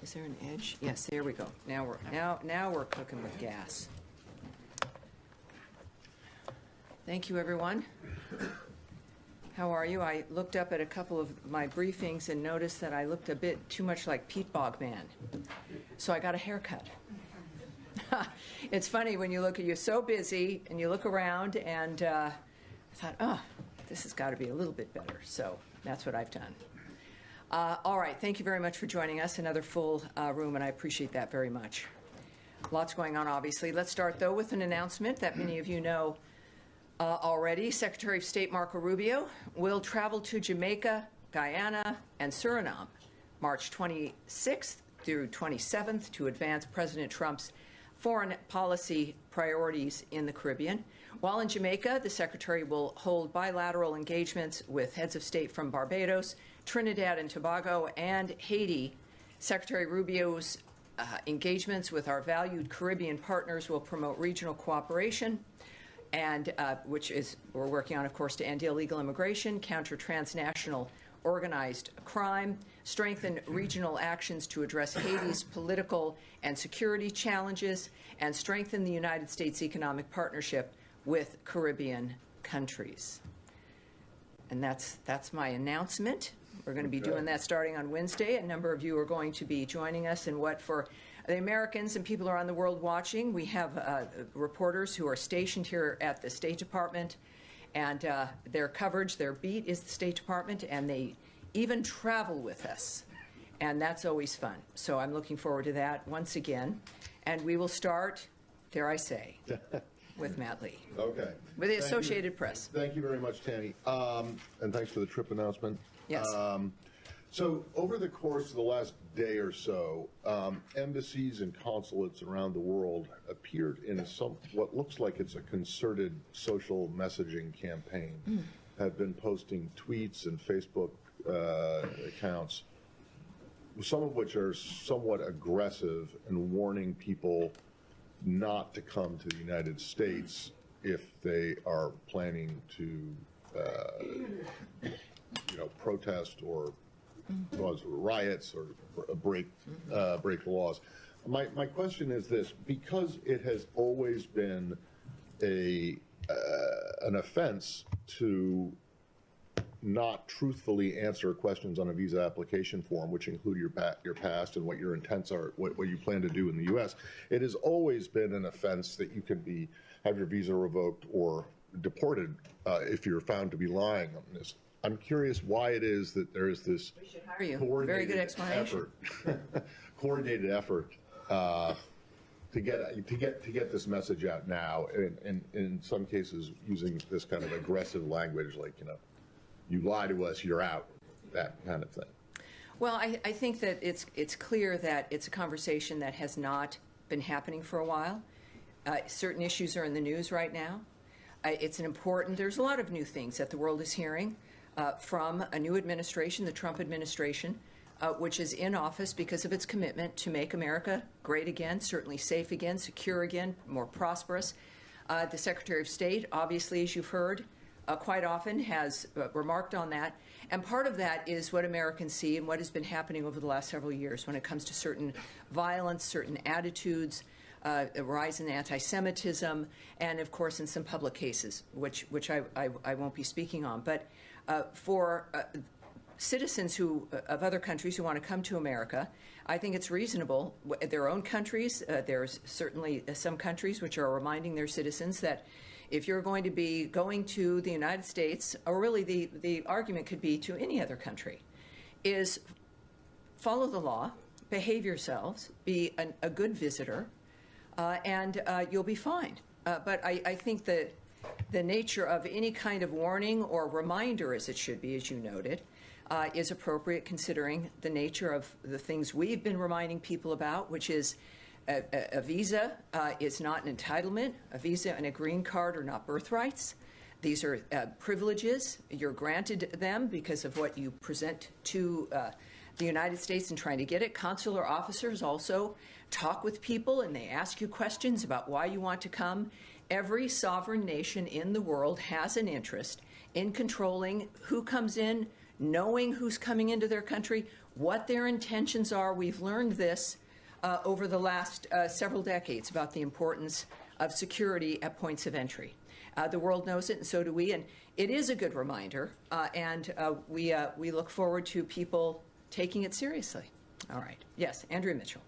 Is there an edge? Yes, there we go. Now we're cooking with gas. Thank you, everyone. How are you? I looked up at a couple of my briefings and noticed that I looked a bit too much like Pete Bogman. So I got a haircut. It's funny when you look at, you're so busy and you look around, and I thought, oh, this has got to be a little bit better. So that's what I've done. All right, thank you very much for joining us. Another full room, and I appreciate that very much. Lots going on, obviously. Let's start, though, with an announcement that many of you know already. Secretary of State Marco Rubio will travel to Jamaica, Guyana, and Suriname March 26th through 27th to advance President Trump's foreign policy priorities in the Caribbean. While in Jamaica, the Secretary will hold bilateral engagements with heads of state from Barbados, Trinidad and Tobago, and Haiti. Secretary Rubio's engagements with our valued Caribbean partners will promote regional cooperation, and which is we're working on, of course, to end illegal immigration, counter transnational organized crime, strengthen regional actions to address Haiti's political and security challenges, and strengthen the United States economic partnership with Caribbean countries. And that's my announcement. We're going to be doing that starting on Wednesday. A number of you are going to be joining us in what, for the Americans and people around the world watching, we have reporters who are stationed here at the State Department, and their coverage, their beat is the State Department, and they even travel with us, and that's always fun. So I'm looking forward to that once again, and we will start, dare I say, with Matt Lee. Okay. With the Associated Press. Thank you very much, Tammy, and thanks for the trip announcement. Yes. So over the course of the last day or so, embassies and consulates around the world appeared in what looks like it's a concerted social messaging campaign, have been posting tweets and Facebook accounts, some of which are somewhat aggressive and warning people not to come to the United States if they are planning to protest or cause riots or break the laws. My question is this: because it has always been an offense to not truthfully answer questions on a visa application form, which include your past and what your intents are, what you plan to do in the U.S. It has always been an offense that you can have your visa revoked or deported if you're found to be lying on this. I'm curious why it is that there is this coordinated effort to get this message out now, and in some cases using this kind of aggressive language, like, you lie to us, you're out, that kind of thing. Well, I think that it's clear that it's a conversation that has not been happening for a while. Certain issues are in the news right now. There's a lot of new things that the world is hearing from a new administration, the Trump administration, which is in office because of its commitment to make America great again, certainly safe again, secure again, more prosperous. The Secretary of State, obviously, as you've heard, quite often has remarked on that. And part of that is what Americans see and what has been happening over the last several years when it comes to certain violence, certain attitudes, a rise in anti-Semitism, and, of course, in some public cases, which I won't be speaking on. But for citizens of other countries who want to come to America, I think it's reasonable. Their own countries, there's certainly some countries which are reminding their citizens that if you're going to be going to the United States, or really the argument could be to any other country, is follow the law, behave yourselves, be a good visitor, and you'll be fine. But I think that the nature of any kind of warning or reminder, as it should be, as you noted, is appropriate considering the nature of the things we've been reminding people about, which is a visa is not an entitlement. A visa and a green card are not birthrights. These are privileges. You're granted them because of what you present to the United States in trying to get it. Consular officers also talk with people and they ask you questions about why you want to come. Every sovereign nation in the world has an interest in controlling who comes in, knowing who's coming into their country, what their intentions are. We've learned this over the last several decades about the importance of security at points of entry. The world knows it, and so do we, and it is a good reminder, and we look forward to people taking it seriously. All right. Yes, Andrea Mitchell.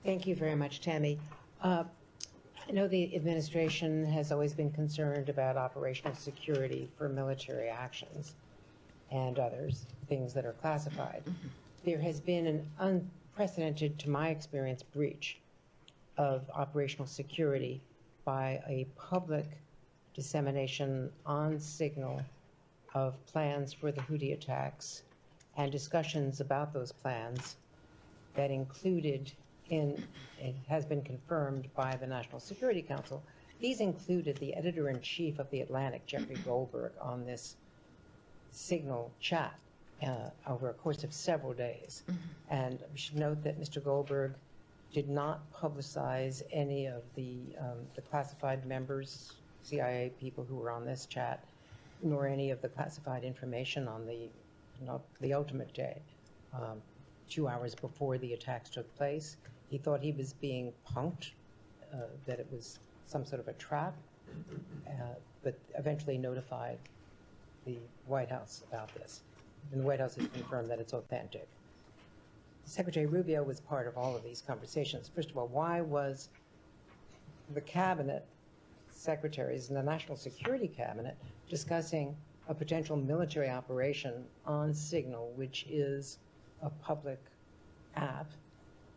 Thank you very much, Tammy. I know the administration has always been concerned about operational security for military actions and others, things that are classified. There has been an unprecedented, to my experience, breach of operational security by a public dissemination on signal of plans for the Houthi attacks and discussions about those plans that included, it has been confirmed by the National Security Council, these included the editor-in-chief of The Atlantic, Jeffrey Goldberg, on this signal chat over a course of several days. And we should note that Mr. Goldberg did not publicize any of the classified members, CIA people who were on this chat, nor any of the classified information on the ultimate day, 2 hours before the attacks took place. He thought he was being punked, that it was some sort of a trap, but eventually notified the White House about this. And the White House has confirmed that it's authentic. Secretary Rubio was part of all of these conversations. First of all, why was the cabinet secretaries and the National Security Cabinet discussing a potential military operation on Signal, which is a public app?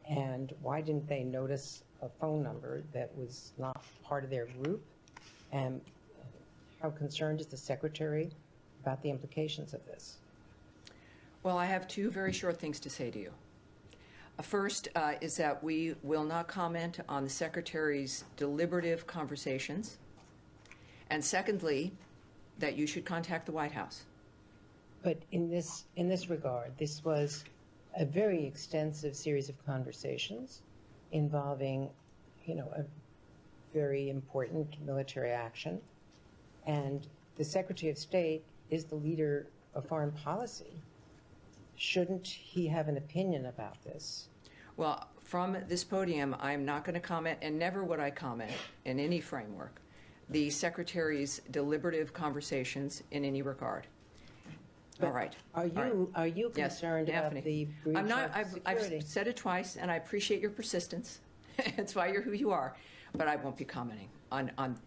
And why didn't they notice a phone number that was not part of their group? And how concerned is the Secretary about the implications of this? Well, I have two very short things to say to you. First is that we will not comment on the Secretary's deliberative conversations. And secondly, that you should contact the White House. But in this regard, this was a very extensive series of conversations involving, a very important military action. And the Secretary of State is the leader of foreign policy. Shouldn't he have an opinion about this? Well, from this podium, I'm not going to comment, and never would I comment in any framework, the Secretary's deliberative conversations in any regard. But all right. Are you concerned yes, about the breach I'm not, of security? I've said it twice, and I appreciate your persistence. That's why you're who you are. But I won't be commenting on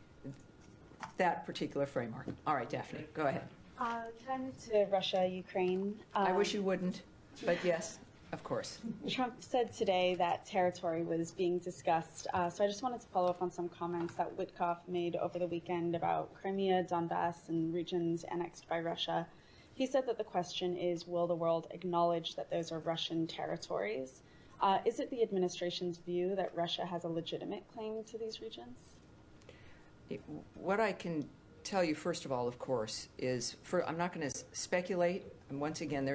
that particular framework. All right, Daphne, go ahead. Can I move to Russia, Ukraine? I wish you wouldn't, but yes, of course. Trump said today that territory was being discussed. So I just wanted to follow up on some comments that Witkoff made over the weekend about Crimea, Donbass, and regions annexed by Russia. He said that the question is, will the world acknowledge that those are Russian territories? Is it the administration's view that Russia has a legitimate claim to these regions? What I can tell you, first of all, of course, is I'm not going to speculate. And once again,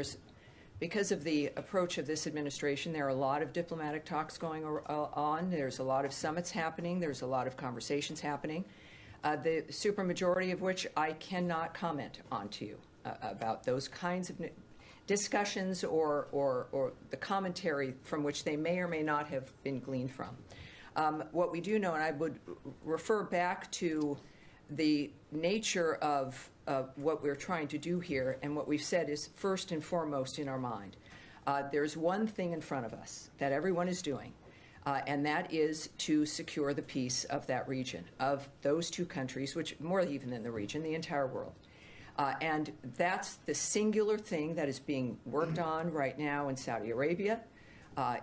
because of the approach of this administration, there are a lot of diplomatic talks going on. There's a lot of summits happening. There's a lot of conversations happening, the supermajority of which I cannot comment on to you about those kinds of discussions or the commentary from which they may or may not have been gleaned from. What we do know, and I would refer back to the nature of what we're trying to do here, and what we've said is first and foremost in our mind. There's one thing in front of us that everyone is doing, and that is to secure the peace of that region, of those two countries, which more even than the region, the entire world. And that's the singular thing that is being worked on right now in Saudi Arabia.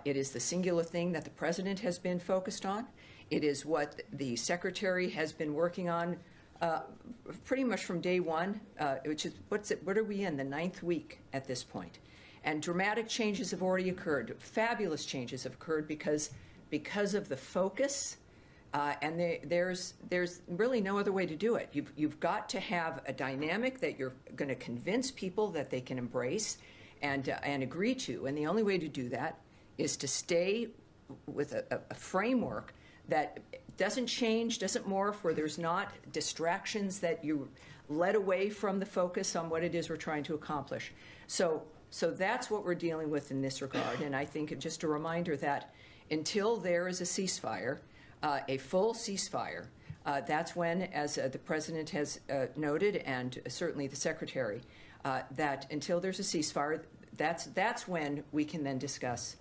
It is the singular thing that the president has been focused on. It is what the secretary has been working on pretty much from day one, which is, what are we in, the 9th week at this point. And dramatic changes have already occurred. Fabulous changes have occurred because of the focus, and there's really no other way to do it. You've got to have a dynamic that you're going to convince people that they can embrace and agree to. And the only way to do that is to stay with a framework that doesn't change, doesn't morph, where there's not distractions that you led away from the focus on what it is we're trying to accomplish. So So that's what we're dealing with in this regard. And I think just a reminder that until there is a ceasefire, a full ceasefire, that's when, as the President has noted, and certainly the Secretary, that until there's a ceasefire, that's when we can then discuss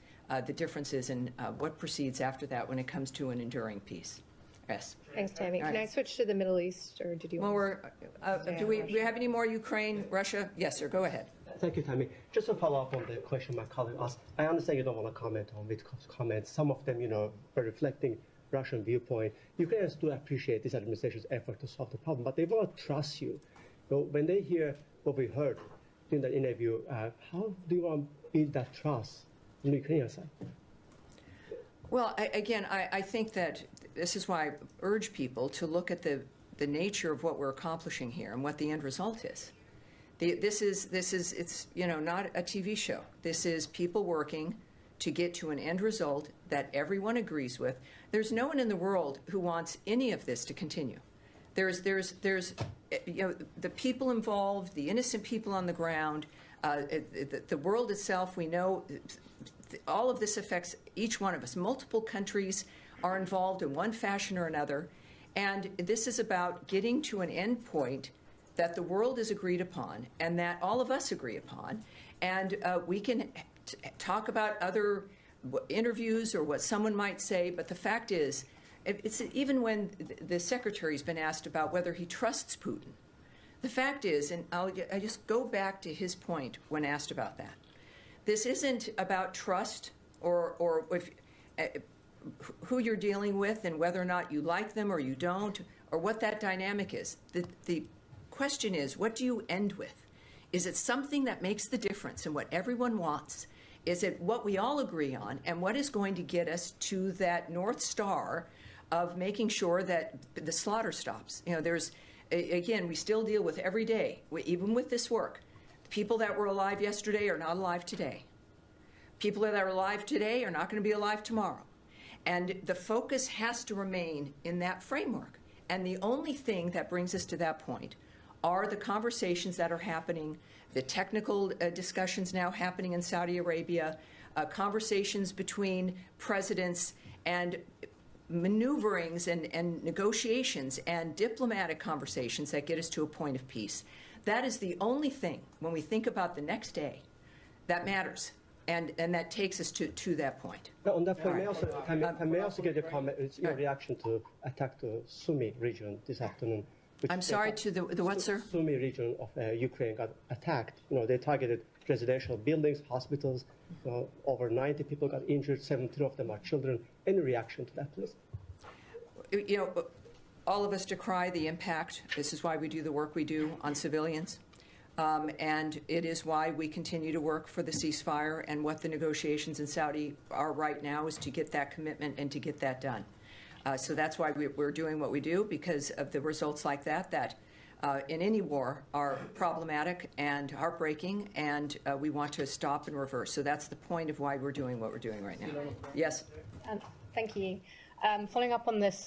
the differences in what proceeds after that when it comes to an enduring peace. Yes. Thanks, Tammy. All Can right. I switch to the Middle East, or did you Well, want do we have any more Ukraine, Russia? Yes, sir. Go ahead. Thank you, Tammy. Just to follow up on the question my colleague asked, I understand you don't want to comment on Witkoff's comments. Some of them, are reflecting Russian viewpoint. Ukrainians do appreciate this administration's effort to solve the problem, but they want to trust you. When they hear what we heard during the interview, how do you want to build that trust on the Ukrainian side? Well, I think that this is why I urge people to look at the nature of what we're accomplishing here and what the end result is. It's not a TV show. This is people working to get to an end result that everyone agrees with. There's no one in the world who wants any of this to continue. There's the people involved, the innocent people on the ground, the world itself. We know all of this affects each one of us. Multiple countries are involved in one fashion or another, and this is about getting to an end point that the world has agreed upon and that all of us agree upon, and we can talk about other interviews or what someone might say, but the fact is, it's even when the Secretary's been asked about whether he trusts Putin, the fact is, and I just go back to his point when asked about that, this isn't about trust or if, who you're dealing with and whether or not you like them or you don't, or what that dynamic is. The question is, what do you end with? Is it something that makes the difference in what everyone wants? Is it what we all agree on, and what is going to get us to that North Star of making sure that the slaughter stops? There's, again, we still deal with every day, even with this work. People that were alive yesterday are not alive today. People that are alive today are not going to be alive tomorrow. And the focus has to remain in that framework. And the only thing that brings us to that point are the conversations that are happening, the technical discussions now happening in Saudi Arabia, conversations between presidents, and maneuverings and negotiations and diplomatic conversations that get us to a point of peace. That is the only thing, when we think about the next day, that matters. And that takes us to that point. Now, on that point, Right. may I also get your comment, your reaction to attack the Sumy region this afternoon? I'm sorry, to the what, sir? Sumy region of Ukraine got attacked. They targeted residential buildings, hospitals. Over 90 people got injured. 17 of them are children. Any reaction to that, please? All of us decry the impact. This is why we do the work we do on civilians. And it is why we continue to work for the ceasefire, and what the negotiations in Saudi are right now is to get that commitment and to get that done. So that's why we're doing what we do, because of the results like that in any war are problematic and heartbreaking, and we want to stop and reverse. So that's the point of why we're doing what we're doing right now. Yes? Thank you. Following up on this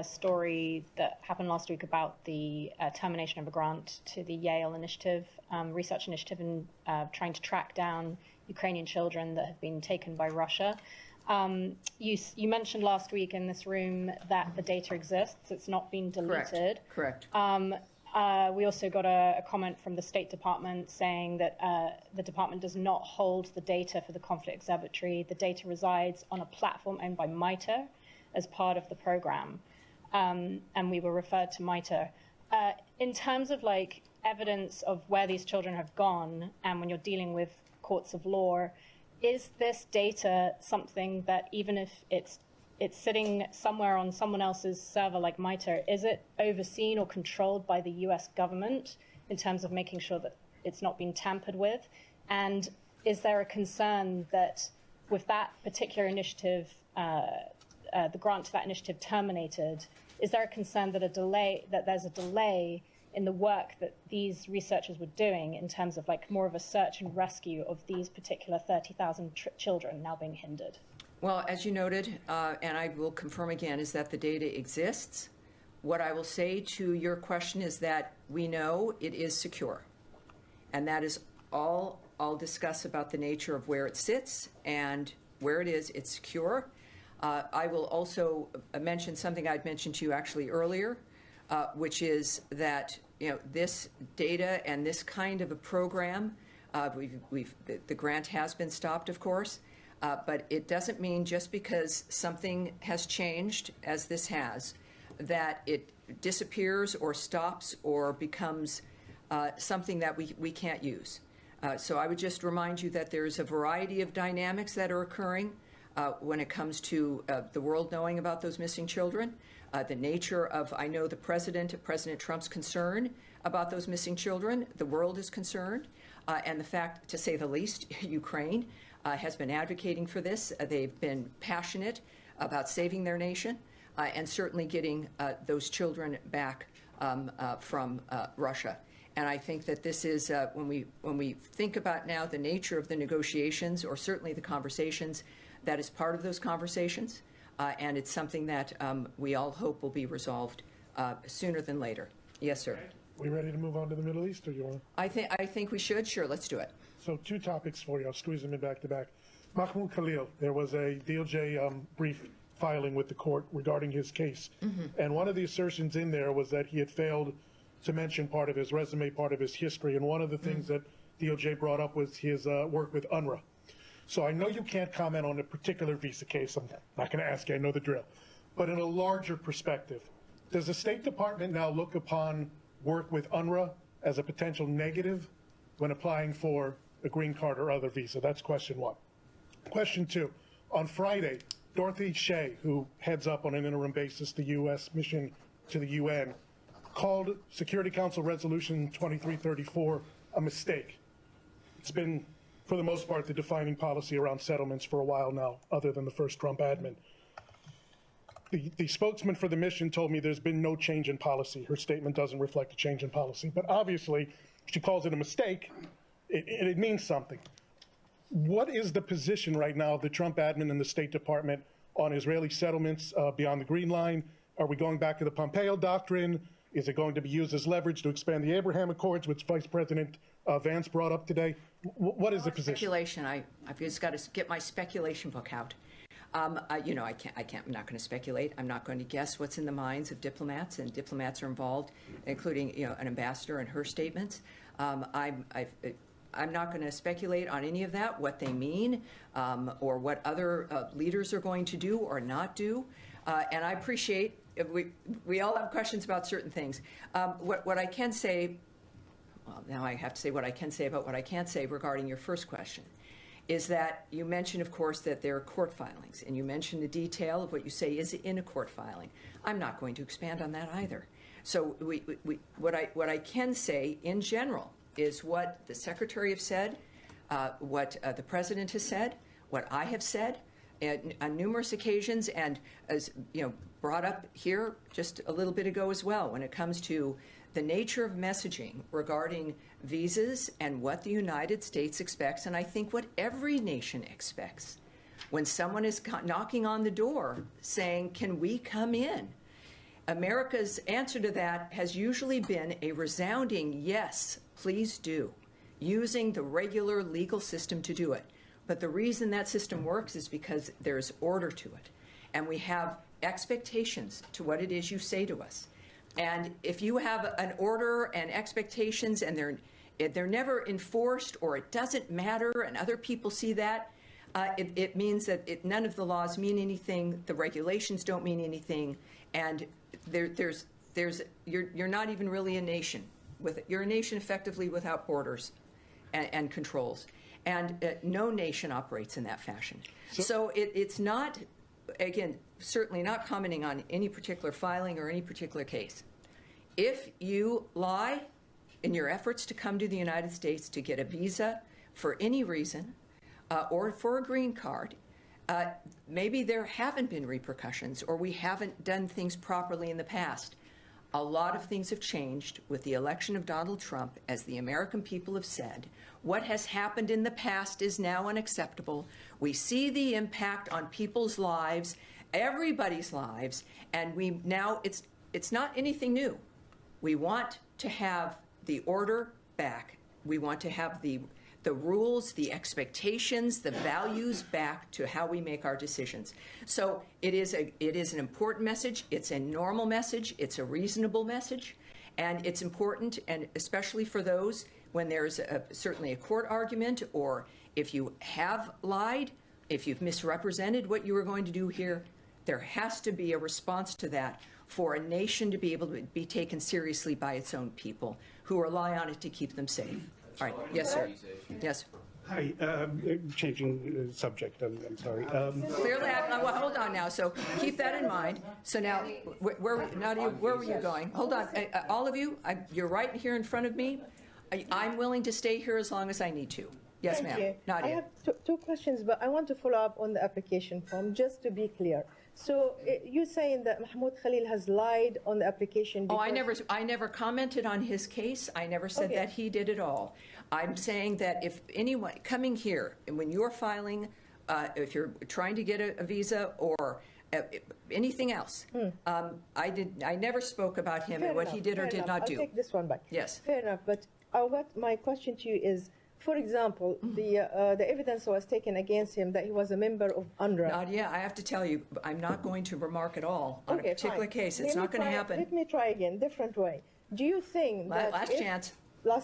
story that happened last week about the termination of a grant to the Yale Initiative, research initiative in trying to track down Ukrainian children that have been taken by Russia. You mentioned last week in this room that the data exists. It's not been deleted. Correct. We also got a comment from the State Department saying that the department does not hold the data for the conflict observatory. The data resides on a platform owned by MITRE as part of the program, and we were referred to MITRE. In terms of evidence of where these children have gone, and when you're dealing with courts of law, is this data something that, even if it's sitting somewhere on someone else's server like MITRE, is it overseen or controlled by the US government in terms of making sure that it's not being tampered with? And is there a concern that with that particular initiative, the grant to that initiative terminated, is there a concern that there's a delay in the work that these researchers were doing in terms of more of a search and rescue of these particular 30,000 children now being hindered? Well, as you noted, and I will confirm again, is that the data exists. What I will say to your question is that we know it is secure. And that is all I'll discuss about the nature of where it sits and where it is it's secure. I will also mention something I'd mentioned to you actually earlier, which is that this data and this kind of a program, the grant has been stopped, of course, but it doesn't mean just because something has changed, as this has, that it disappears or stops or becomes something that we can't use. So I would just remind you that there's a variety of dynamics that are occurring when it comes to the world knowing about those missing children, the nature of, I know, President Trump's concern about those missing children. The world is concerned, and the fact, to say the least, Ukraine has been advocating for this. They've been passionate about saving their nation and certainly getting those children back from Russia. And I think that this is, when we think about now the nature of the negotiations, or certainly the conversations, that is part of those conversations, and it's something that we all hope will be resolved sooner than later. Yes, sir. We ready to move on to the Middle East, or you want? I think we should. Sure, let's do it. So 2 topics for you. I'll squeeze them in back to back. Mahmoud Khalil, there was a DOJ brief filing with the court regarding his case. And one of the assertions in there was that he had failed to mention part of his resume, part of his history. And one of the things that DOJ brought up was his work with UNRWA. So I know you can't comment on a particular visa case. I'm not going to ask you. I know the drill. But in a larger perspective, does the State Department now look upon work with UNRWA as a potential negative when applying for a green card or other visa? That's question 1. Question 2, on Friday, Dorothy Shea, who heads up on an interim basis the U.S. mission to the UN, called Security Council Resolution 2334 a mistake. It's been, for the most part, the defining policy around settlements for a while now, other than the first Trump admin. The spokesman for the mission told me there's been no change in policy. Her statement doesn't reflect a change in policy. But obviously, she calls it a mistake. It means something. What is the position right now of the Trump admin and the State Department on Israeli settlements beyond the Green Line? Are we going back to the Pompeo Doctrine? Is it going to be used as leverage to expand the Abraham Accords, which Vice President Vance brought up today? What is the position? Speculation. I've just got to get my speculation book out. I'm not going to speculate. I'm not going to guess what's in the minds of diplomats, and diplomats are involved, including an ambassador and her statements. I'm not going to speculate on any of that, what they mean, or what other leaders are going to do or not do. And I appreciate, we all have questions about certain things. What I can say, well, now I have to say what I can say about what I can't say regarding your first question, is that you mentioned, of course, that there are court filings, and you mentioned the detail of what you say is in a court filing. I'm not going to expand on that either. So what I can say in general is what the Secretary has said, what the President has said, what I have said on numerous occasions, and as brought up here just a little bit ago as well, when it comes to the nature of messaging regarding visas and what the United States expects, and I think what every nation expects. When someone is knocking on the door saying, can we come in? America's answer to that has usually been a resounding yes, please do, using the regular legal system to do it. But the reason that system works is because there's order to it, and we have expectations to what it is you say to us. And if you have an order and expectations and they're never enforced, or it doesn't matter and other people see that, it means that none of the laws mean anything, the regulations don't mean anything, and you're not even really a nation. You're a nation effectively without borders and controls. And no nation operates in that fashion. So it's not, again, certainly not commenting on any particular filing or any particular case. If you lie in your efforts to come to the United States to get a visa for any reason or for a green card, maybe there haven't been repercussions or we haven't done things properly in the past. A lot of things have changed with the election of Donald Trump, as the American people have said. What has happened in the past is now unacceptable. We see the impact on people's lives, everybody's lives, and it's not anything new. We want to have the order back. We want to have the the rules, the expectations, the values back to how we make our decisions. So it is an important message. It's a normal message. It's a reasonable message. And it's important, and especially for those when there's certainly a court argument, or if you have lied, if you've misrepresented what you were going to do here, there has to be a response to that for a nation to be able to be taken seriously by its own people who rely on it to keep them safe. All right. Yes, sir. Yes. Hi. Changing subject. I'm sorry. Clearly, well, hold on now. So keep that in mind. So now, Nadia, where were you going? Hold on. All of you, you're right here in front of me. I'm willing to stay here as long as I need to. Yes, ma'am. Nadia. I have two questions, but I want to follow up on the application form, just to be clear. So you're saying that Mahmoud Khalil has lied on the application? Oh, I never commented on his case. I never said that he did at all. I'm saying that if anyone coming here, and when you're filing, if you're trying to get a visa or anything else, I never spoke about him and what he did or did not do. I'll take this one back. Yes. Fair enough. But my question to you is, for example, the evidence was taken against him that he was a member of UNRWA. Nadia, I have to tell you, I'm not going to remark at all on a particular case. It's not going to happen. Let me try again, different way. Do you think that last chance.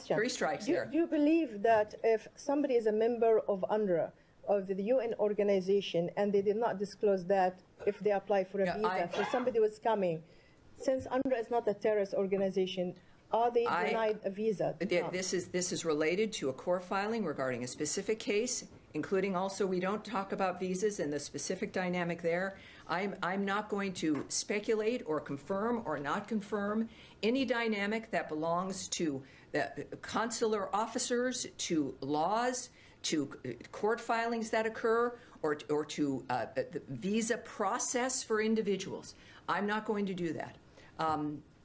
3 strikes there. Do you believe that if somebody is a member of UNRWA, of the UN organization, and they did not disclose that if they apply for a visa, so somebody was coming, since UNRWA is not a terrorist organization, are they denied a visa? This is related to a court filing regarding a specific case, including also we don't talk about visas and the specific dynamic there. I'm not going to speculate or confirm or not confirm any dynamic that belongs to the consular officers, to laws, to court filings that occur, or to the visa process for individuals. I'm not going to do that.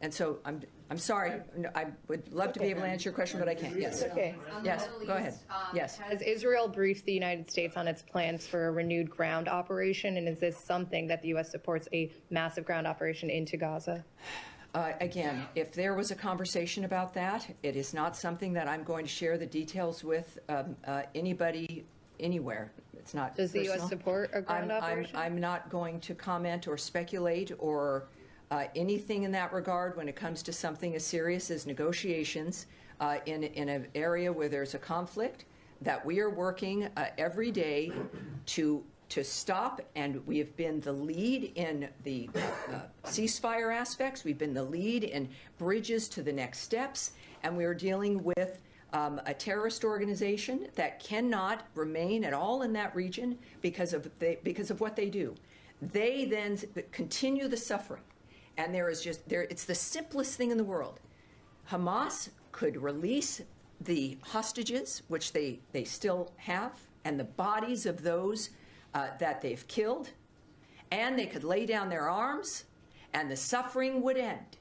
And so I'm sorry. I would love to be able to answer your question, but I can't. Yes. Okay. Yes. Go ahead. Yes. Has Israel briefed the United States on its plans for a renewed ground operation? And is this something that the U.S. supports, a massive ground operation into Gaza? Again, if there was a conversation about that, it is not something that I'm going to share the details with anybody anywhere. It's not Does personal. the U.S. support a ground operation? I'm not going to comment or speculate or anything in that regard when it comes to something as serious as negotiations in an area where there's a conflict that we are working every day to stop, and we have been the lead in the ceasefire aspects. We've been the lead in bridges to the next steps, and we are dealing with a terrorist organization that cannot remain at all in that region because of what they do. They then continue the suffering. And it's the simplest thing in the world. Hamas could release the hostages, which they still have, and the bodies of those that they've killed, and they could lay down their arms, and the suffering would end.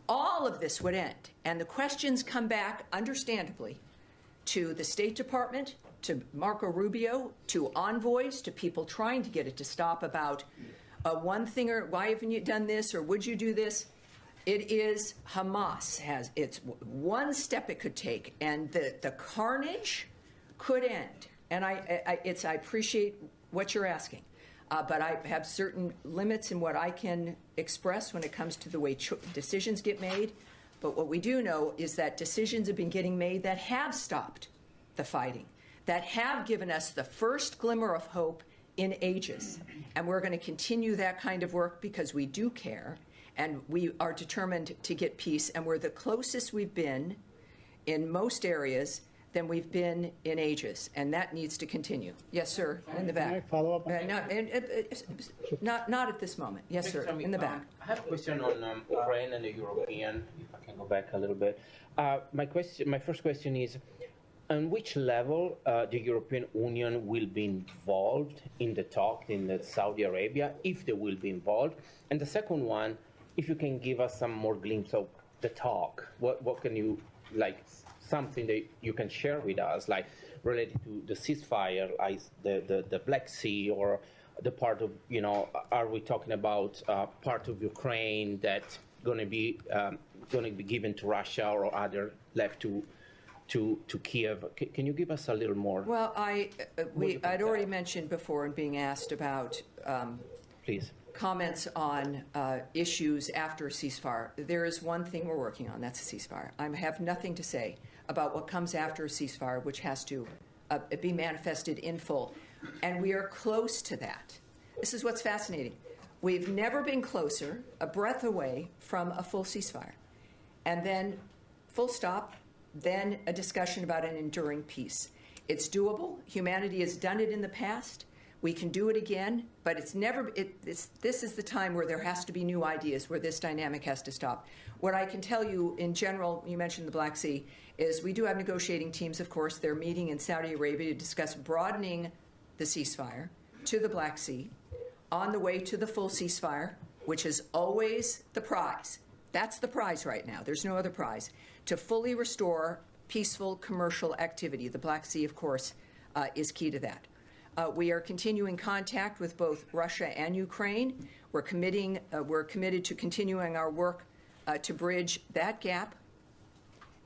All of this would end. And the questions come back, understandably, to the State Department, to Marco Rubio, to envoys, to people trying to get it to stop about one thing, or why haven't you done this, or would you do this? It is Hamas it's one step it could take, and the carnage could end. And I appreciate what you're asking, but I have certain limits in what I can express when it comes to the way decisions get made. But what we do know is that decisions have been getting made that have stopped the fighting, that have given us the first glimmer of hope in ages. And we're going to continue that kind of work because we do care, and we are determined to get peace, and we're the closest we've been in most areas than we've been in ages, and that needs to continue. Yes, sir, in the back. Can I follow up? Not at this moment. Yes, sir, in the back. I have a question on Ukraine and the European, if I can go back a little bit. My first question is, on which level the European Union will be involved in the talk in Saudi Arabia, if they will be involved? And the second one, if you can give us some more glimpse of the talk, what can you, like, something that you can share with us, like related to the ceasefire, like the Black Sea, or the part of, are we talking about part of Ukraine that's going to be given to Russia or other left to to Kiev. Can you give us a little more? Well, I'd already mentioned before in being asked about Please. comments on issues after a ceasefire. There is one thing we're working on, that's a ceasefire. I have nothing to say about what comes after a ceasefire, which has to be manifested in full. And we are close to that. This is what's fascinating. We've never been closer, a breath away from a full ceasefire. And then, full stop, then a discussion about an enduring peace. It's doable. Humanity has done it in the past. We can do it again, but it's never, this is the time where there has to be new ideas, where this dynamic has to stop. What I can tell you in general, you mentioned the Black Sea, is we do have negotiating teams, of course. They're meeting in Saudi Arabia to discuss broadening the ceasefire to the Black Sea on the way to the full ceasefire, which is always the prize. That's the prize right now. There's no other prize. To fully restore peaceful commercial activity. The Black Sea, of course, is key to that. We are continuing contact with both Russia and Ukraine. We're committed to continuing our work to bridge that gap.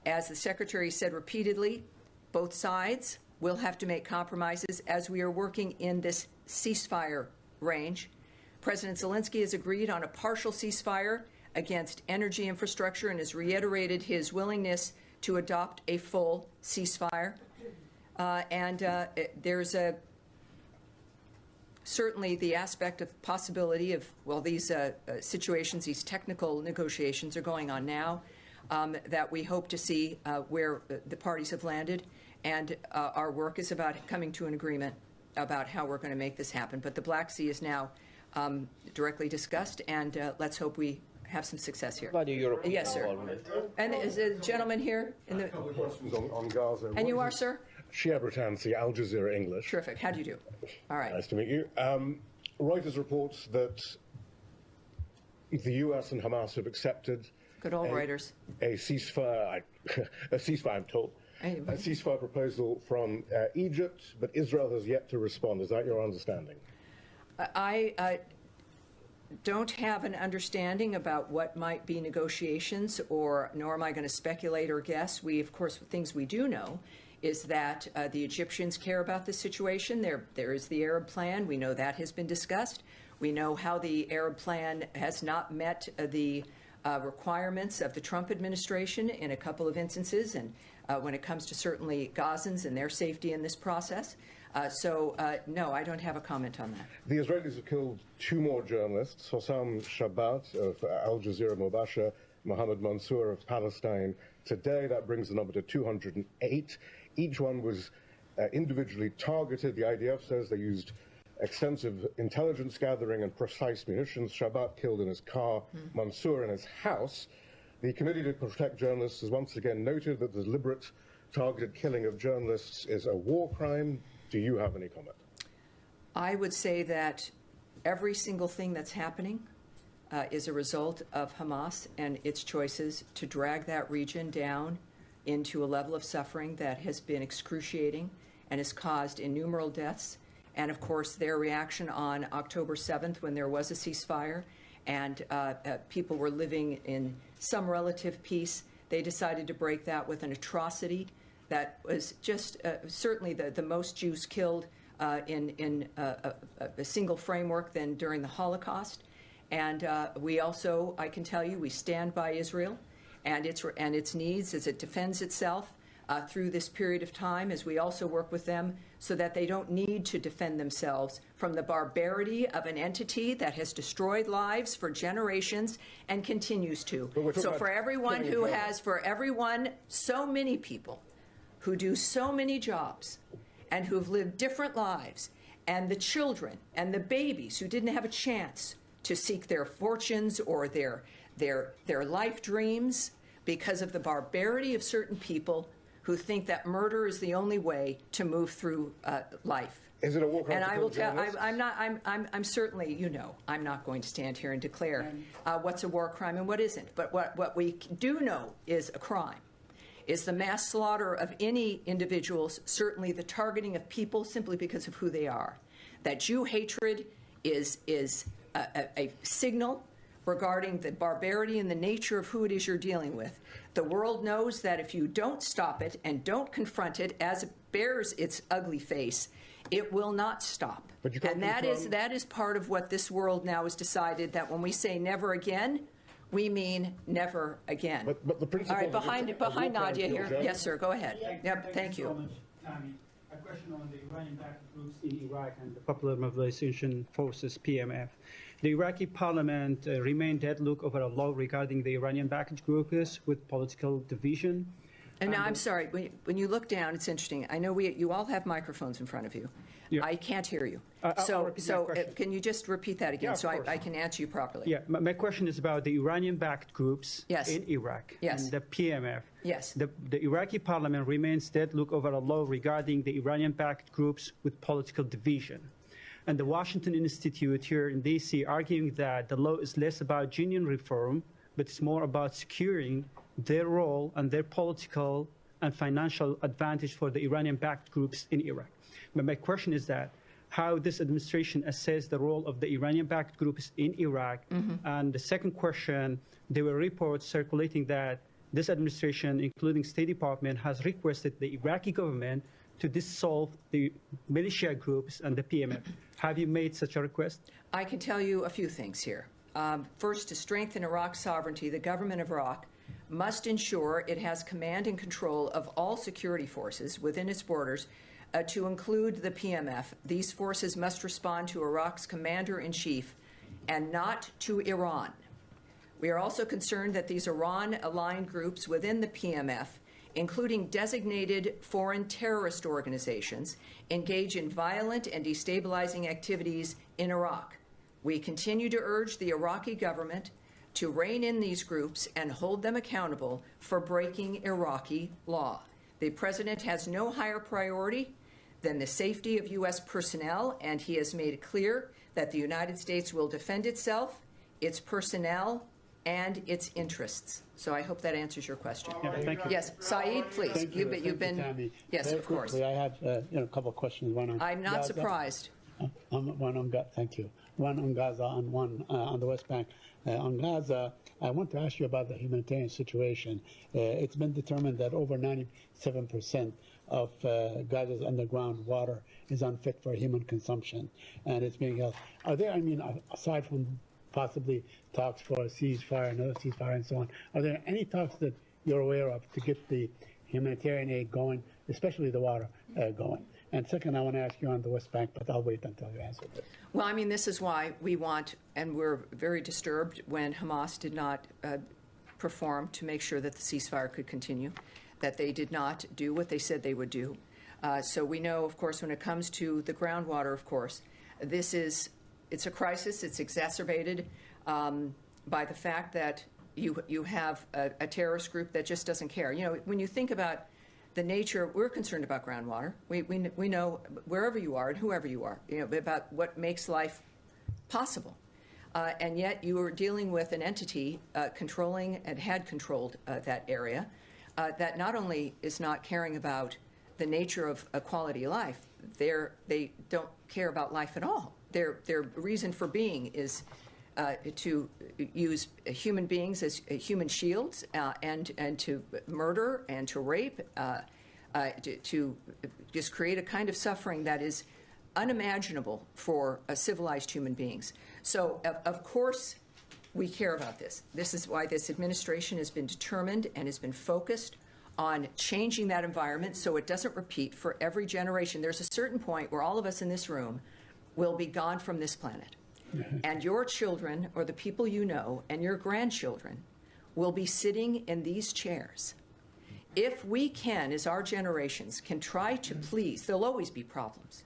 As the Secretary said repeatedly, both sides will have to make compromises as we are working in this ceasefire range. President Zelensky has agreed on a partial ceasefire against energy infrastructure and has reiterated his willingness to adopt a full ceasefire. There's certainly the aspect of possibility of, well, these situations, these technical negotiations are going on now, that we hope to see where the parties have landed. And our work is about coming to an agreement about how we're going to make this happen. But the Black Sea is now directly discussed, and let's hope we have some success here. About the European yes, sir. involvement. And is a gentleman here? In the... A couple of questions on Gaza. And you are, sir? Shia Britansi, Al Jazeera English. Terrific. How do you do? All right. Nice to meet you. Reuters reports that the U.S. and Hamas have accepted good old Reuters. A ceasefire, I'm told, a ceasefire proposal from Egypt, but Israel has yet to respond. Is that your understanding? I don't have an understanding about what might be negotiations, nor am I going to speculate or guess. Of course, things we do know is that the Egyptians care about this situation. There is the Arab plan. We know that has been discussed. We know how the Arab plan has not met the requirements of the Trump administration in a couple of instances, and when it comes to certainly Gazans and their safety in this process. No, I don't have a comment on that. The Israelis have killed 2 more journalists, Hossam Shabbat of Al Jazeera Mubashir, Mohammed Mansour of Palestine Today. That brings the number to 208. Each one was individually targeted. The IDF says they used extensive intelligence gathering and precise munitions. Shabbat killed in his car, Mansour in his house. The Committee to Protect Journalists has once again noted that the deliberate targeted killing of journalists is a war crime. Do you have any comment? I would say that every single thing that's happening is a result of Hamas and its choices to drag that region down into a level of suffering that has been excruciating and has caused innumerable deaths. And of course, their reaction on October 7th, when there was a ceasefire and people were living in some relative peace, they decided to break that with an atrocity that was just certainly the most Jews killed in a single framework than during the Holocaust. And we also, I can tell you, we stand by Israel and its needs as it defends itself through this period of time, as we also work with them so that they don't need to defend themselves from the barbarity of an entity that has destroyed lives for generations and continues to. So for everyone who has, so many people who do so many jobs and who've lived different lives, and the children and the babies who didn't have a chance to seek their fortunes or their life dreams because of the barbarity of certain people who think that murder is the only way to move through life. Is it a war crime? And I will tell. I'm certainly. I'm not going to stand here and declare what's a war crime and what isn't. But what we do know is a crime is the mass slaughter of any individuals. Certainly, the targeting of people simply because of who they are. That Jew hatred is a signal regarding the barbarity and the nature of who it is you're dealing with. The world knows that if you don't stop it and don't confront it as it bears its ugly face, it will not stop. And that is part of what this world now has decided, that when we say never again, we mean never again. But the principle. All right, behind Nadia here. Yes, sir, go ahead. Yep, thank you. Tammy. A question on the Iranian-backed groups in Iraq and the Popular Mobilization Forces, PMF. The Iraqi parliament remained deadlocked over a law regarding the Iranian-backed groups with political division. And now, I'm sorry, when you look down, it's interesting. I know you all have microphones in front of you. Yeah. I can't hear you. So can you just repeat that again so I can answer you properly? Yeah, my question is about the Iranian-backed groups in Iraq and the PMF. Yes. The Iraqi parliament remains deadlocked over a law regarding the Iranian-backed groups with political division. And the Washington Institute here in D.C. arguing that the law is less about genuine reform, but it's more about securing their role and their political and financial advantage for the Iranian-backed groups in Iraq. But my question is that how this administration assesses the role of the Iranian-backed groups in Iraq. And the second question, there were reports circulating that this administration, including State Department, has requested the Iraqi government to dissolve the militia groups and the PMF. Have you made such a request? I can tell you a few things here. First, to strengthen Iraq's sovereignty, the government of Iraq must ensure it has command and control of all security forces within its borders, to include the PMF. These forces must respond to Iraq's commander-in-chief and not to Iran. We are also concerned that these Iran-aligned groups within the PMF, including designated foreign terrorist organizations, engage in violent and destabilizing activities in Iraq. We continue to urge the Iraqi government to rein in these groups and hold them accountable for breaking Iraqi law. The president has no higher priority than the safety of U.S. personnel, and he has made it clear that the United States will defend itself, its personnel, and its interests. So I hope that answers your question. Yeah, thank you. Yes, Saeed, please. Thank You've been. Tammy. Yes, Very of course. Quickly, I have a couple of questions. One on I'm not Gaza. surprised. Thank you. One on Gaza and one on the West Bank. On Gaza, I want to ask you about the humanitarian situation. It's been determined that over 97% of Gaza's underground water is unfit for human consumption, and it's being held. Are there, aside from possibly talks for a ceasefire, another ceasefire, and so on, are there any talks that you're aware of to get the humanitarian aid going, especially the water going? And second, I want to ask you on the West Bank, but I'll wait until you answer this. Well, this is why we want, and we're very disturbed when Hamas did not perform to make sure that the ceasefire could continue, that they did not do what they said they would do. So we know, of course, when it comes to the groundwater, of course, it's a crisis. It's exacerbated by the fact that you have a terrorist group that just doesn't care. When you think about the nature, we're concerned about groundwater. We know wherever you are and whoever you are, about what makes life possible. And yet you are dealing with an entity controlling and had controlled that area that not only is not caring about the nature of a quality of life, they don't care about life at all. Their reason for being is to use human beings as human shields and to murder and to rape, to just create a kind of suffering that is unimaginable for civilized human beings. So, of course, we care about this. This is why this administration has been determined and has been focused on changing that environment so it doesn't repeat for every generation. There's a certain point where all of us in this room will be gone from this planet. And your children, or the people you know, and your grandchildren will be sitting in these chairs. If we can, as our generations, can try to please, there'll always be problems.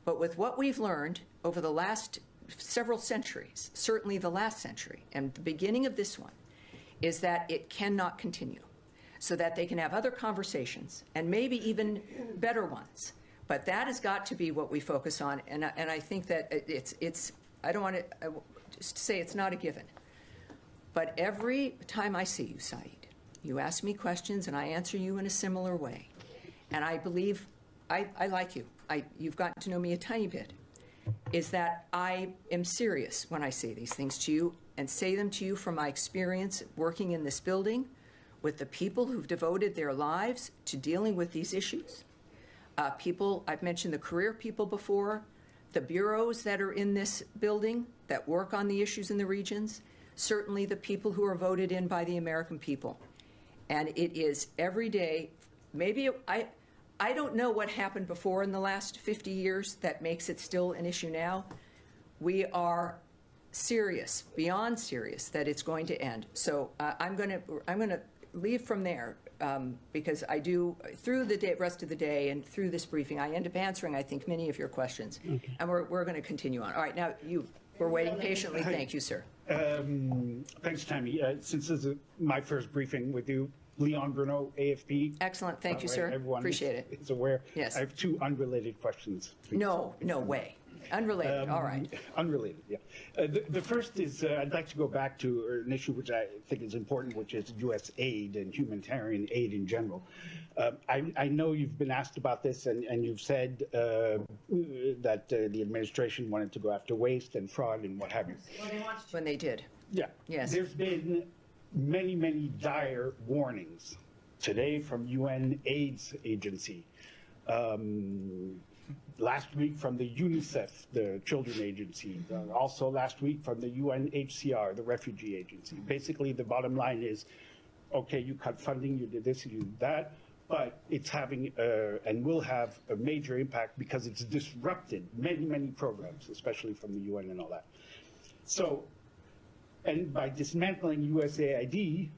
But with what we've learned over the last several centuries, certainly the last century, and the beginning of this one, is that it cannot continue, so that they can have other conversations, and maybe even better ones. But that has got to be what we focus on, and I think that it's I don't want to just say it's not a given. But every time I see you, Saeed, you ask me questions and I answer you in a similar way. And I believe, I like you. You've gotten to know me a tiny bit. Is that I am serious when I say these things to you and say them to you from my experience working in this building, with the people who've devoted their lives to dealing with these issues. People, I've mentioned the career people before, the bureaus that are in this building that work on the issues in the regions, certainly the people who are voted in by the American people. And it is every day, maybe I don't know what happened before in the last 50 years that makes it still an issue now. We are serious, beyond serious, that it's going to end. So I'm going to leave from there because I do, through the rest of the day and through this briefing, I end up answering, I think, many of your questions. Okay. And we're going to continue on. All right, now we're waiting patiently. Thank you, sir. Thanks, Tammy. Since this is my first briefing with you, Leon Bruno, AFP. Excellent. Thank you, sir. Everyone Appreciate it. is aware. Yes. I have two unrelated questions. Please. No way. Unrelated. All right. Unrelated, yeah. The first is I'd like to go back to an issue which I think is important, which is U.S. aid and humanitarian aid in general. I know you've been asked about this, and you've said that the administration wanted to go after waste and fraud and what have you. Well, they wanted to when they did. Yeah. Yes. There's been many dire warnings today from UN AIDS agency. Last week from the UNICEF, the children agency. Also last week from the UNHCR, the refugee agency. Basically, the bottom line is, okay, you cut funding, you did this, you did that, but it's having and will have a major impact because it's disrupted many programs, especially from the UN and all that. So, and by dismantling USAID,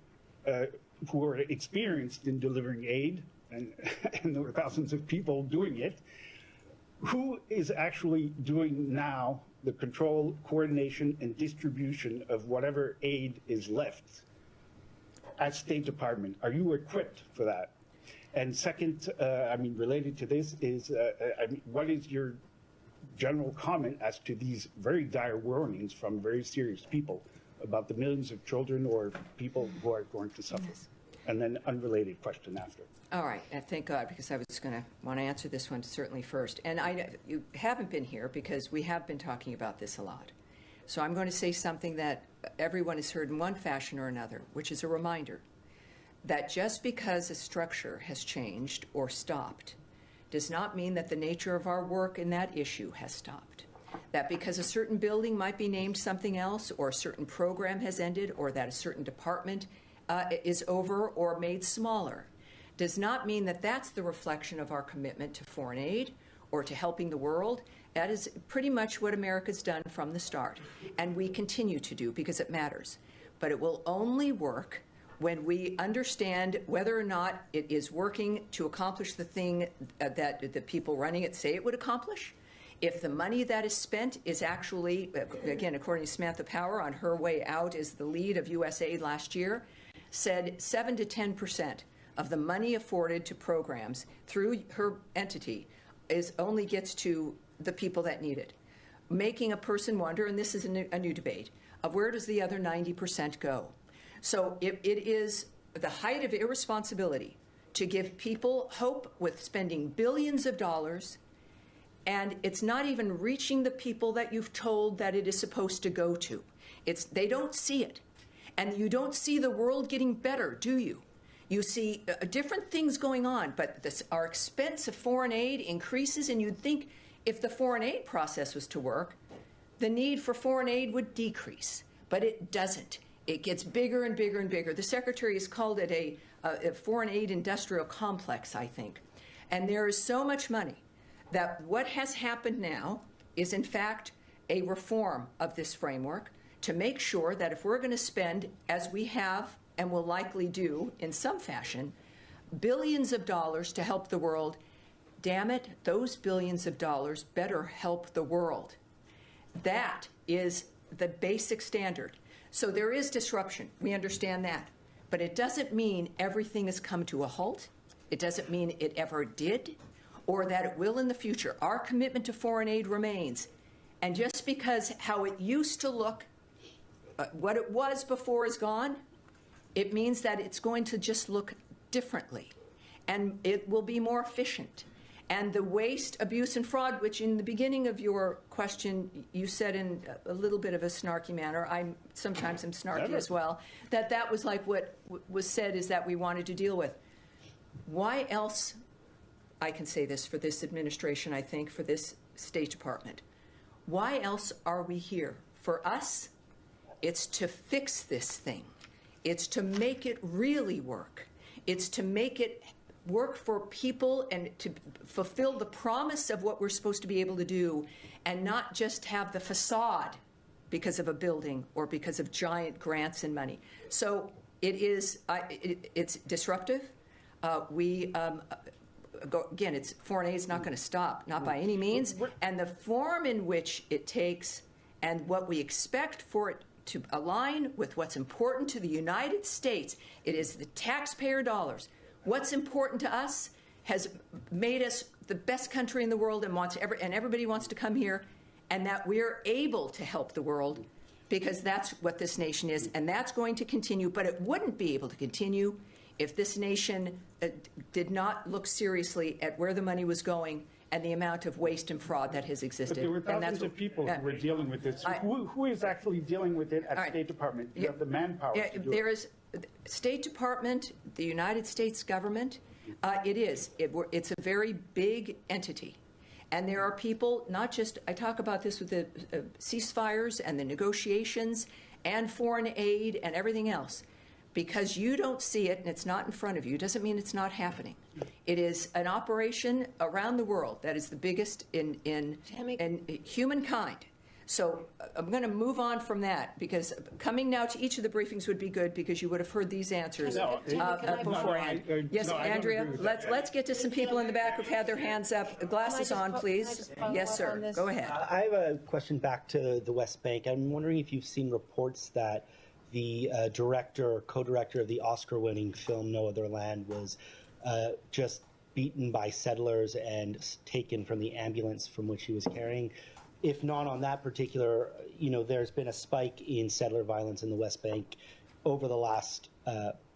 who are experienced in delivering aid, and there were thousands of people doing it, who is actually doing now the control, coordination, and distribution of whatever aid is left at State Department? Are you equipped for that? And second, related to this is, what is your general comment as to these very dire warnings from very serious people about the millions of children or people who are going to suffer? Yes. And then unrelated question after. All right, thank God, because I was going to want to answer this one certainly first. And you haven't been here because we have been talking about this a lot. So I'm going to say something that everyone has heard in one fashion or another, which is a reminder that just because a structure has changed or stopped does not mean that the nature of our work in that issue has stopped. That because a certain building might be named something else, or a certain program has ended, or that a certain department is over or made smaller, does not mean that that's the reflection of our commitment to foreign aid or to helping the world. That is pretty much what America's done from the start, and we continue to do because it matters. But it will only work when we understand whether or not it is working to accomplish the thing that the people running it say it would accomplish. If the money that is spent is actually, again, according to Samantha Power on her way out as the lead of USAID last year, said 7 to 10% of the money afforded to programs through her entity only gets to the people that need it, making a person wonder, and this is a new debate, of where does the other 90% go? So it is the height of irresponsibility to give people hope with spending billions of dollars, and it's not even reaching the people that you've told that it is supposed to go to. They don't see it. And you don't see the world getting better, do you? You see different things going on, but our expense of foreign aid increases, and you'd think if the foreign aid process was to work, the need for foreign aid would decrease, but it doesn't. It gets bigger and bigger and bigger. The Secretary has called it a foreign aid industrial complex, I think. And there is so much money that what has happened now is, in fact, a reform of this framework to make sure that if we're going to spend, as we have and will likely do in some fashion, billions of dollars to help the world, damn it, those billions of dollars better help the world. That is the basic standard. So there is disruption. We understand that. But it doesn't mean everything has come to a halt. It doesn't mean it ever did, or that it will in the future. Our commitment to foreign aid remains. And just because how it used to look, what it was before is gone, it means that it's going to just look differently. And it will be more efficient. And the waste, abuse, and fraud, which in the beginning of your question you said in a little bit of a snarky manner, sometimes I'm snarky as well, that was like what was said is that we wanted to deal with. Why else, I can say this for this administration, I think, for this State Department, why else are we here? For us, it's to fix this thing. It's to make it really work. It's to make it work for people and to fulfill the promise of what we're supposed to be able to do, and not just have the facade because of a building or because of giant grants and money. So it's disruptive. Again, foreign aid is not going to stop, not by any means. And the form in which it takes and what we expect for it to align with what's important to the United States, it is the taxpayer dollars. What's important to us has made us the best country in the world, and everybody wants to come here, and that we're able to help the world, because that's what this nation is, and that's going to continue. But it wouldn't be able to continue if this nation did not look seriously at where the money was going and the amount of waste and fraud that has existed. But there were thousands of people who were dealing with this. Who is actually dealing with it at State Department? You have the manpower to do there it. is State Department, the United States government. It's a very big entity. And there are people, not just, I talk about this with the ceasefires and the negotiations and foreign aid and everything else. Because you don't see it and it's not in front of you doesn't mean it's not happening. It is an operation around the world that is the biggest in humankind. So I'm going to move on from that, because coming now to each of the briefings would be good, because you would have heard these answers beforehand. Yes, Andrea, let's get to some people in the back who've had their hands up. Glasses on, please. Yes, sir. Go ahead. I have a question back to the West Bank. I'm wondering if you've seen reports that the co-director of the Oscar-winning film No Other Land was just beaten by settlers and taken from the ambulance from which he was carrying. If not on that particular, there's been a spike in settler violence in the West Bank over the last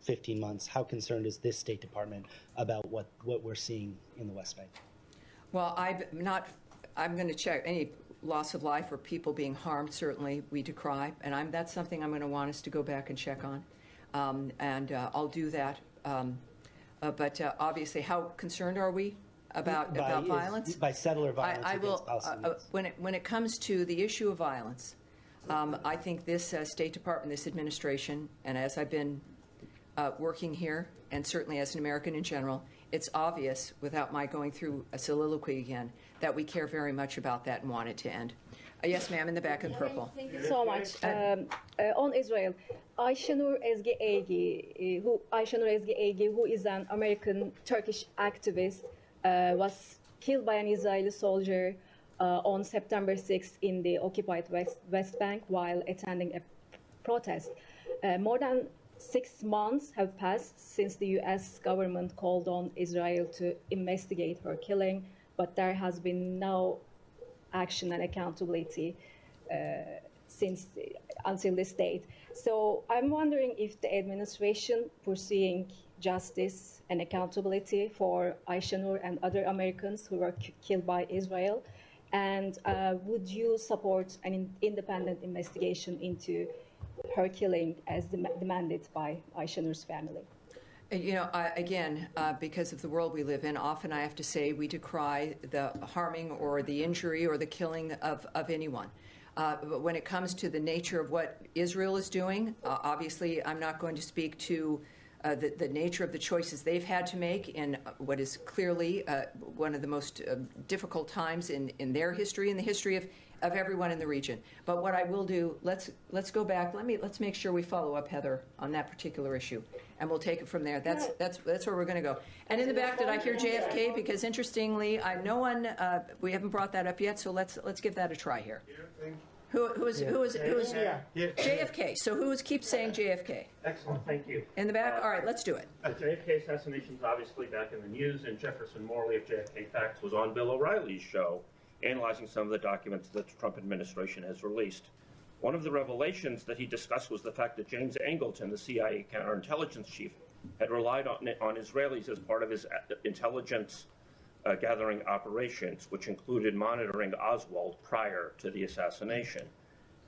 15 months. How concerned is this State Department about what we're seeing in the West Bank? Well, I'm going to check any loss of life or people being harmed. Certainly we decry, and that's something I'm going to want us to go back and check on, and I'll do that. But obviously, how concerned are we about violence? By settler violence against Palestinians. When it comes to the issue of violence, I think this State Department, this administration, and as I've been working here, and certainly as an American in general, it's obvious, without my going through a soliloquy again, that we care very much about that and want it to end. Yes, ma'am, in the back in purple. Thank you so much. On Israel, Ayşenur Ezgi Egi, who is an American Turkish activist, was killed by an Israeli soldier on September 6th in the occupied West Bank while attending a protest. More than 6 months have passed since the U.S. government called on Israel to investigate her killing, but there has been no action and accountability until this date. So I'm wondering if the administration pursuing justice and accountability for Ayşenur and other Americans who were killed by Israel, and would you support an independent investigation into her killing as demanded by Ayşenur's family? Again, because of the world we live in, often I have to say we decry the harming or the injury or the killing of anyone. But when it comes to the nature of what Israel is doing, obviously I'm not going to speak to the nature of the choices they've had to make in what is clearly one of the most difficult times in their history, in the history of everyone in the region. But what I will do, let's go back. Let's make sure we follow up, Heather, on that particular issue, and we'll take it from there. That's where we're going to go. And in the back, did I hear JFK? Because interestingly, we haven't brought that up yet. So let's give that a try here. Who is JFK? So keeps saying JFK? Excellent, thank you. In the back? All right, let's do it. JFK assassination is obviously back in the news, and Jefferson Morley of JFK Facts was on Bill O'Reilly's show, analyzing some of the documents that the Trump administration has released. One of the revelations that he discussed was the fact that James Angleton, the CIA counterintelligence chief, had relied on Israelis as part of his intelligence gathering operations, which included monitoring Oswald prior to the assassination.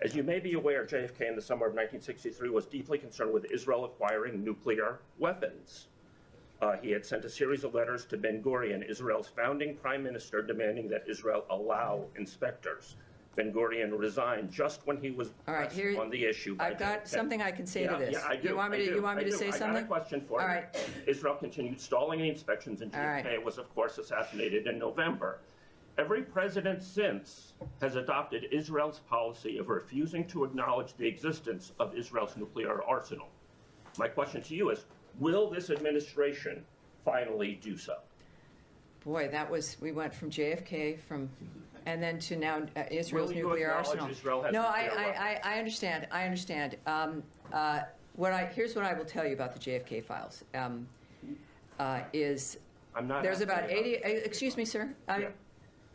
As you may be aware, JFK in the summer of 1963 was deeply concerned with Israel acquiring nuclear weapons. He had sent a series of letters to Ben-Gurion, Israel's founding prime minister, demanding that Israel allow inspectors. Ben-Gurion resigned just when he was pressed on the issue. I've got something I can say to this. Yeah, I do. You want me to say something? I got a question for you. All right. Israel continued stalling the inspections, and JFK was, of course, assassinated in November. Every president since has adopted Israel's policy of refusing to acknowledge the existence of Israel's nuclear arsenal. My question to you is, will this administration finally do so? Boy, we went from JFK and then to now Israel's nuclear arsenal. No, I understand. I understand. Here's what I will tell you about the JFK files. There's about 80. Excuse me, sir.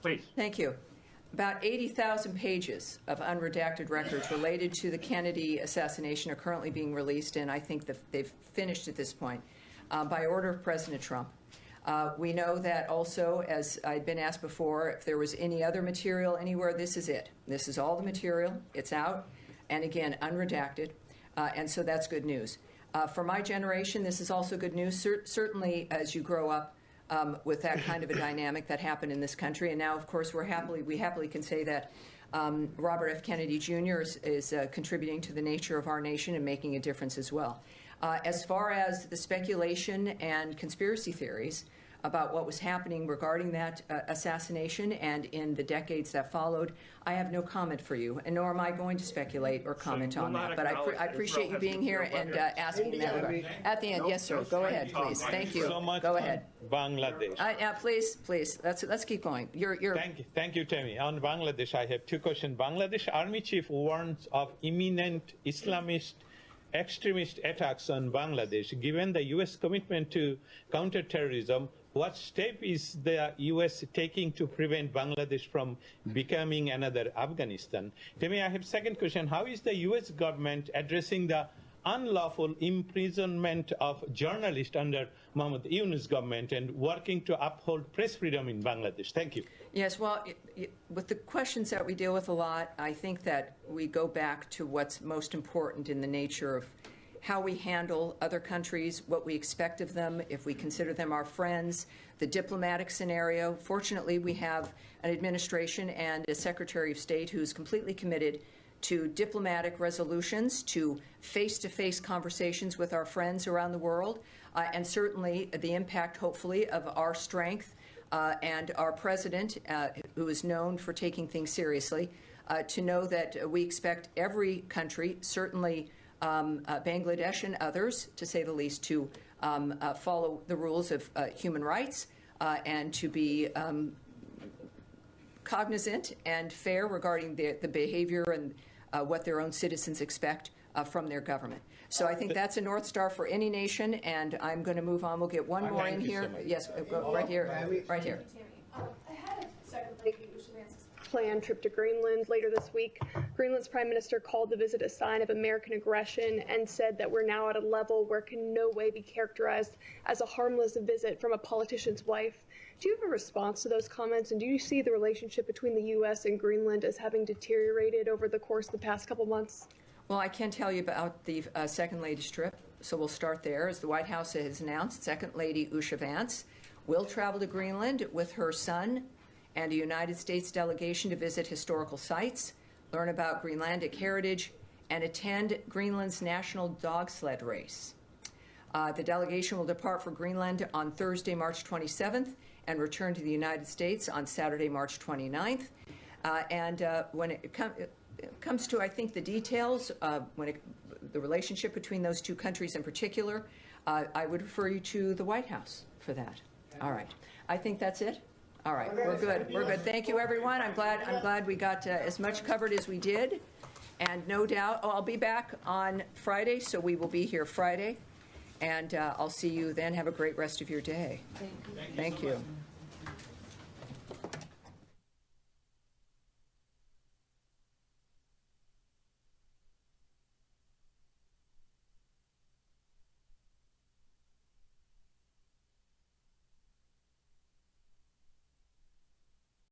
Please. Thank you. About 80,000 pages of unredacted records related to the Kennedy assassination are currently being released, and I think they've finished at this point by order of President Trump. We know that also, as I'd been asked before, if there was any other material anywhere, this is it. This is all the material. It's out, and again, unredacted, and so that's good news. For my generation, this is also good news. Certainly, as you grow up with that kind of a dynamic that happened in this country, and now, of course, we happily can say that Robert F. Kennedy Jr. is contributing to the nature of our nation and making a difference as well. As far as the speculation and conspiracy theories about what was happening regarding that assassination and in the decades that followed, I have no comment for you, and nor am I going to speculate or comment on that. But I appreciate you being here and asking in that regard. At the end, yes, sir. Go ahead, please. Thank you. So much Go ahead. Bangladesh. Please. Let's keep going. Thank you, Tammy. On Bangladesh, I have two questions. Bangladesh Army Chief warns of imminent Islamist extremist attacks on Bangladesh. Given the U.S. commitment to counterterrorism, what step is the U.S. taking to prevent Bangladesh from becoming another Afghanistan? Tammy, I have a second question. How is the U.S. government addressing the unlawful imprisonment of journalists under Mohammed Yunus government and working to uphold press freedom in Bangladesh? Thank you. Yes, well, with the questions that we deal with a lot, I think that we go back to what's most important in the nature of how we handle other countries, what we expect of them, if we consider them our friends, the diplomatic scenario. Fortunately, we have an administration and a Secretary of State who's completely committed to diplomatic resolutions, to face-to-face conversations with our friends around the world, and certainly the impact, hopefully, of our strength and our president, who is known for taking things seriously, to know that we expect every country, certainly Bangladesh and others, to say the least, to follow the rules of human rights and to be cognizant and fair regarding the behavior and what their own citizens expect from their government. So I think that's a North Star for any nation, and I'm going to move on. We'll get one more in here. Yes, go right here. Right here. Ahead of Secretary Ushavance's planned trip to Greenland later this week, Greenland's prime minister called the visit a sign of American aggression and said that we're now at a level where it can in no way be characterized as a harmless visit from a politician's wife. Do you have a response to those comments, and do you see the relationship between the U.S. and Greenland as having deteriorated over the course of the past couple months? Well, I can tell you about the Second Lady's trip, so we'll start there. As the White House has announced, Second Lady Usha Vance will travel to Greenland with her son and a United States delegation to visit historical sites, learn about Greenlandic heritage, and attend Greenland's national dog sled race. The delegation will depart for Greenland on Thursday, March 27th, and return to the United States on Saturday, March 29th. When it comes to, I think, the details, the relationship between those two countries in particular, I would refer you to the White House for that. All right. I think that's it. All right. We're good. We're good. Thank you, everyone. I'm glad we got as much covered as we did. And no doubt, I'll be back on Friday, so we will be here Friday. And I'll see you then. Have a great rest of your day. Thank you. Thank you.